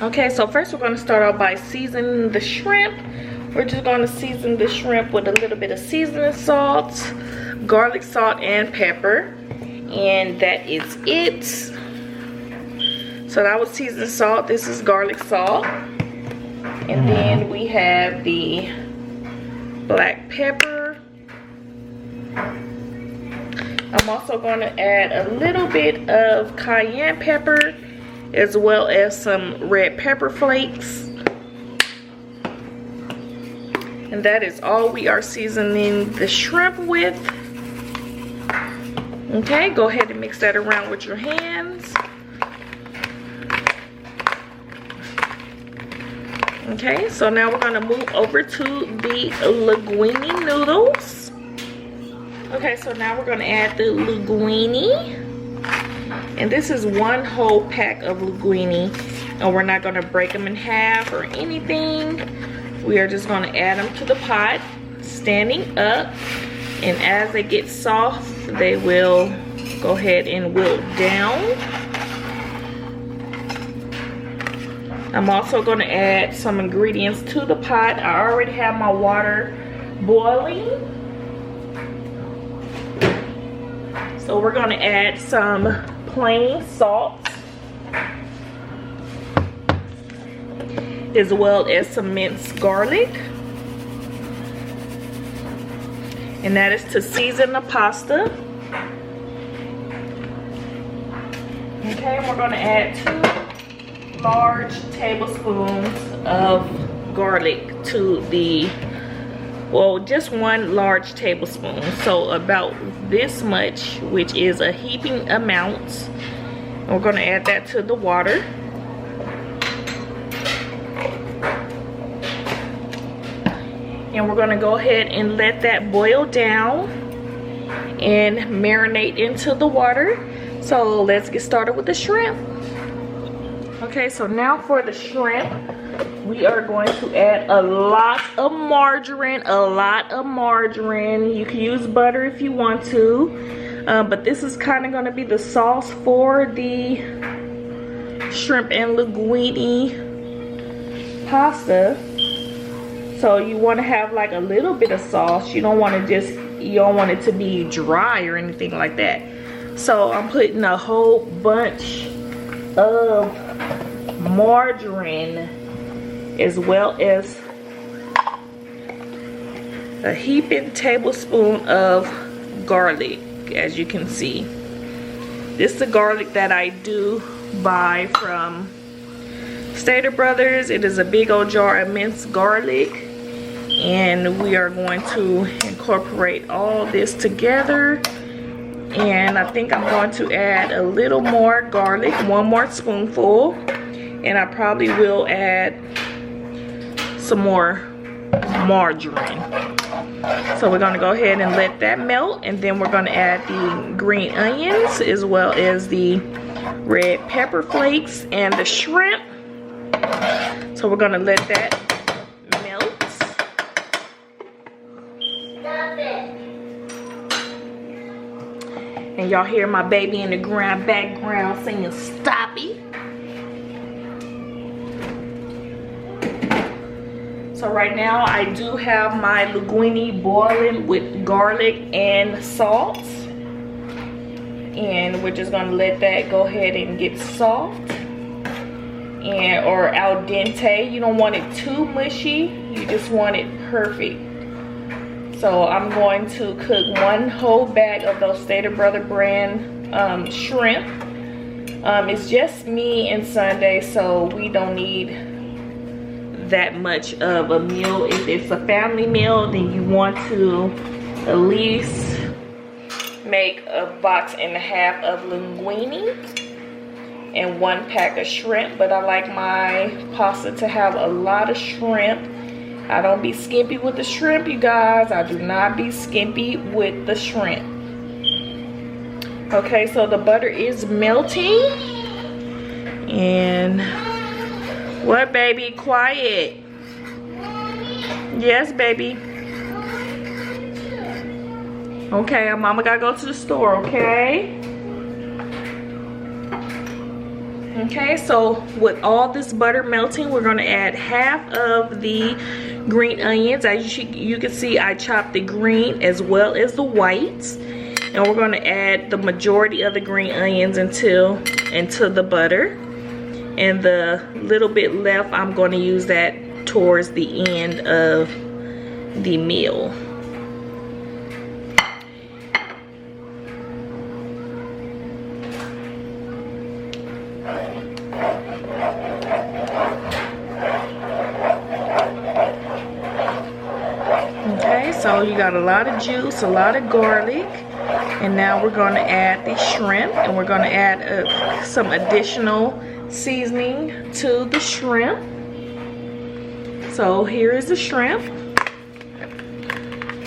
Okay, so first we're going to start off by seasoning the shrimp. We're just going to season the shrimp with a little bit of seasoning salt, garlic salt, and pepper. And that is it. So that was seasoned salt. This is garlic salt. And then we have the black pepper. I'm also going to add a little bit of cayenne pepper, as well as some red pepper flakes. And that is all we are seasoning the shrimp with. Okay, go ahead and mix that around with your hands. Okay, so now we're going to move over to the linguine noodles. Okay, so now we're going to add the linguine. And this is one whole pack of linguine, and we're not going to break them in half or anything. We are just going to add them to the pot, standing up, and as they get soft, they will go ahead and wilt down. I'm also going to add some ingredients to the pot. I already have my water boiling. So we're going to add some plain salt, as well as some minced garlic, and that is to season the pasta. Okay, and we're going to add 2 large tablespoons of garlic to the, well, just 1 large tablespoon, so about this much, which is a heaping amount. And we're going to add that to the water. And we're going to go ahead and let that boil down and marinate into the water. So let's get started with the shrimp. Okay, so now for the shrimp, we are going to add a lot of margarine, You can use butter if you want to, but this is kind of going to be the sauce for the shrimp and linguine pasta. So you want to have like a little bit of sauce. You don't want it to be dry or anything like that. So I'm putting a whole bunch of margarine, as well as a heaping tablespoon of garlic. As you can see, this is the garlic that I do buy from Stater Brothers. It is a big old jar of minced garlic, and we are going to incorporate all this together. And I think I'm going to add a little more garlic, 1 more spoonful, and I probably will add some more margarine. So we're going to go ahead and let that melt, and then we're going to add the green onions, as well as the red pepper flakes and the shrimp. So we're going to let that melt. Stop it. And y'all hear my baby in the background singing "Stop It." So right now I do have my linguine boiling with garlic and salt. And we're just gonna let that go ahead and get soft, and or al dente. You don't want it too mushy, you just want it perfect. So I'm going to cook 1 whole bag of those Stater Brother brand shrimp. It's just me and Sunday, so we don't need that much of a meal. If it's a family meal, then you want to at least make a box and a half of linguine and 1 pack of shrimp. But I like my pasta to have a lot of shrimp. I don't be skimpy with the shrimp, you guys. I do not be skimpy with the shrimp. Okay, so the butter is melting. And what, baby? Quiet. Yes, baby. Okay, mama gotta go to the store, okay? Okay, so with all this butter melting, we're going to add half of the green onions. As you can see, I chopped the green as well as the whites. And we're going to add the majority of the green onions into the butter. And the little bit left, I'm going to use that towards the end of the meal. Okay, so you got a lot of juice, a lot of garlic, and now we're going to add the shrimp, and we're going to add some additional seasoning to the shrimp. So here is the shrimp.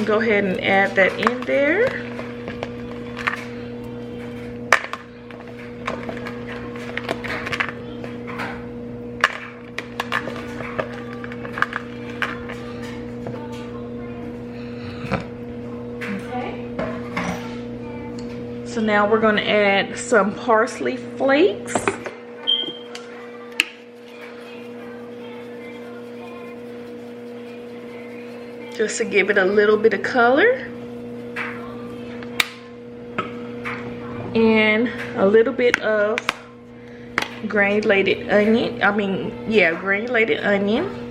Go ahead and add that in there. So now we're going to add some parsley flakes. Just to give it a little bit of color. And a little bit of granulated onion. Granulated onion.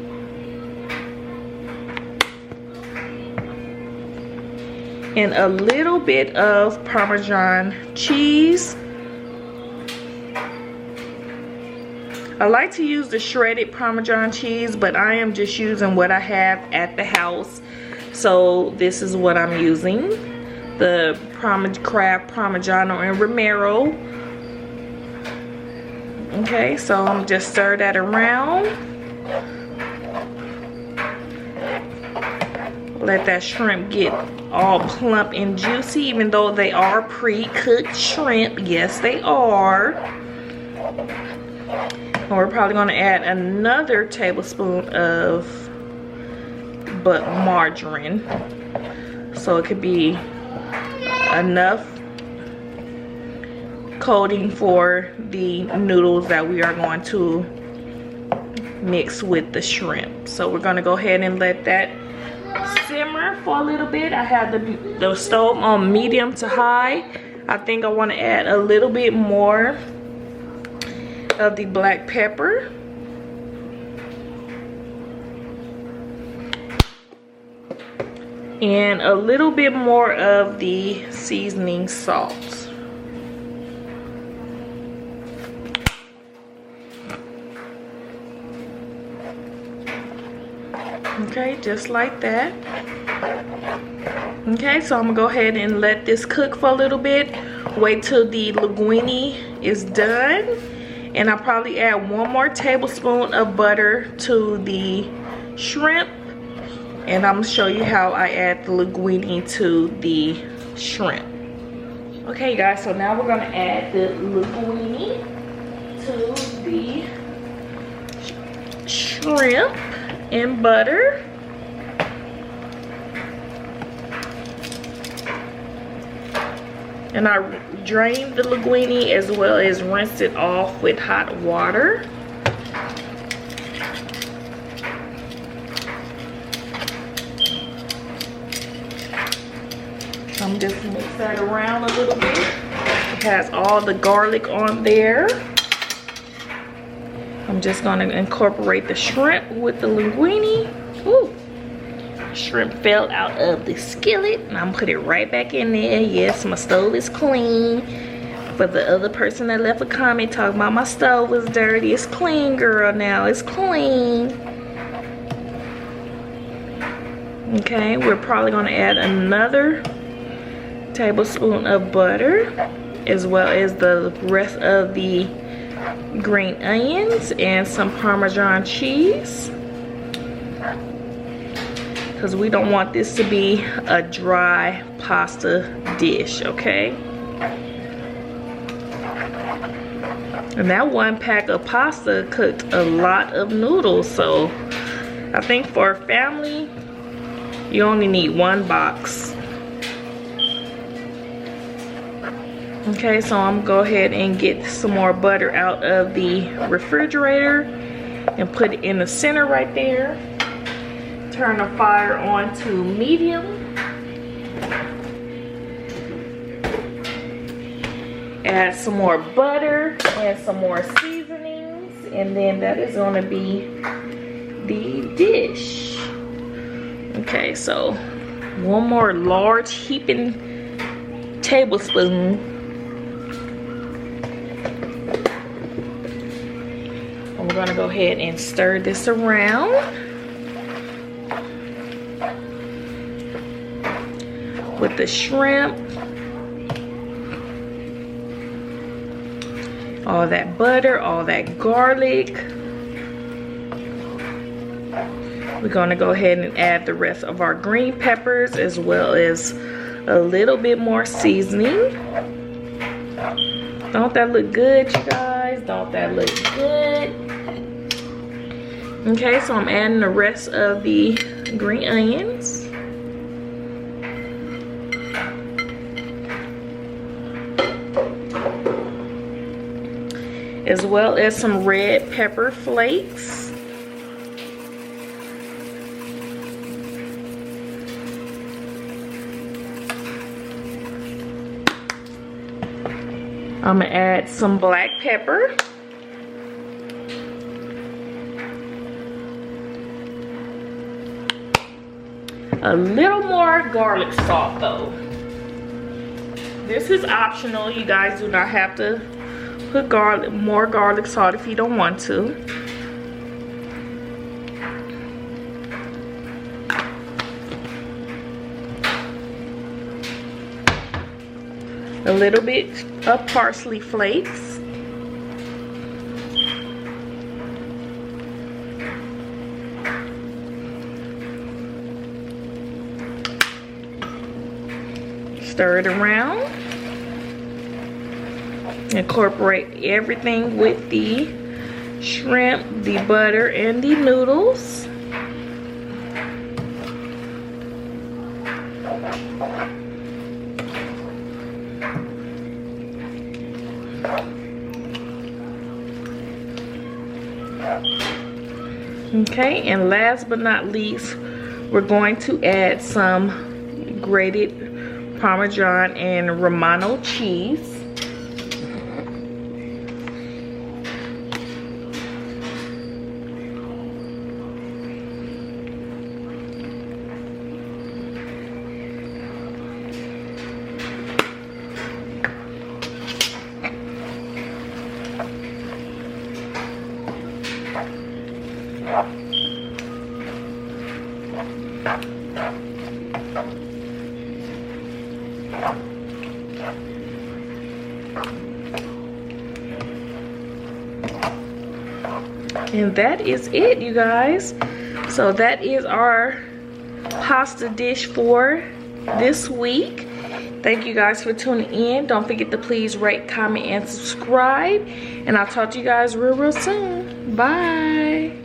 And a little bit of Parmesan cheese. I like to use the shredded Parmesan cheese, but I am just using what I have at the house. So this is what I'm using. The Kraft Parmigiano and Romero. Okay, so I'm just stir that around. Let that shrimp get all plump and juicy, even though they are pre-cooked shrimp. Yes, they are. And we're probably going to add another tablespoon of margarine, so it could be enough coating for the noodles that we are going to mix with the shrimp. So we're going to go ahead and let that simmer for a little bit. I have the stove on medium to high. I think I want to add a little bit more of the black pepper. And a little bit more of the seasoning salt. Okay, just like that. Okay, so I'm gonna go ahead and let this cook for a little bit. Wait till the linguine is done. And I'll probably add 1 more tablespoon of butter to the shrimp. And I'm gonna show you how I add the linguine to the shrimp. Okay guys, so now we're gonna add the linguine to the shrimp in butter. And I drained the linguine as well as rinsed it off with hot water. I'm just mix that around a little bit. It has all the garlic on there. I'm just gonna incorporate the shrimp with the linguine. Ooh. Shrimp fell out of the skillet and I'm put it right back in there. Yes, my stove is clean. For the other person that left a comment talking about my stove was dirty, it's clean, girl. Now it's clean. Okay, we're probably going to add another tablespoon of butter as well as the rest of the green onions and some Parmesan cheese, because we don't want this to be a dry pasta dish. Okay, and that 1 pack of pasta cooked a lot of noodles, so I think for a family you only need 1 box. Okay, so I'm gonna go ahead and get some more butter out of the refrigerator and put it in the center right there. Turn the fire on to medium. Add some more butter and some more seasonings, and then that is going to be the dish. Okay, so one more large heaping tablespoon. I'm going to go ahead and stir this around. With the shrimp. All that butter, all that garlic. We're gonna go ahead and add the rest of our green peppers as well as a little bit more seasoning. Don't that look good, you guys? Don't that look good? Okay, so I'm adding the rest of the green onions. As well as some red pepper flakes. I'm gonna add some black pepper. A little more garlic salt though. This is optional. You guys do not have to put more garlic salt if you don't want to. A little bit of parsley flakes. Stir it around. Incorporate everything with the shrimp, the butter, and the noodles. Okay, and last but not least, we're going to add some grated Parmesan and Romano cheese. And that is it, you guys. So that is our pasta dish for this week. Thank you guys for tuning in. Don't forget to please rate, comment, and subscribe. And I'll talk to you guys real soon. Bye.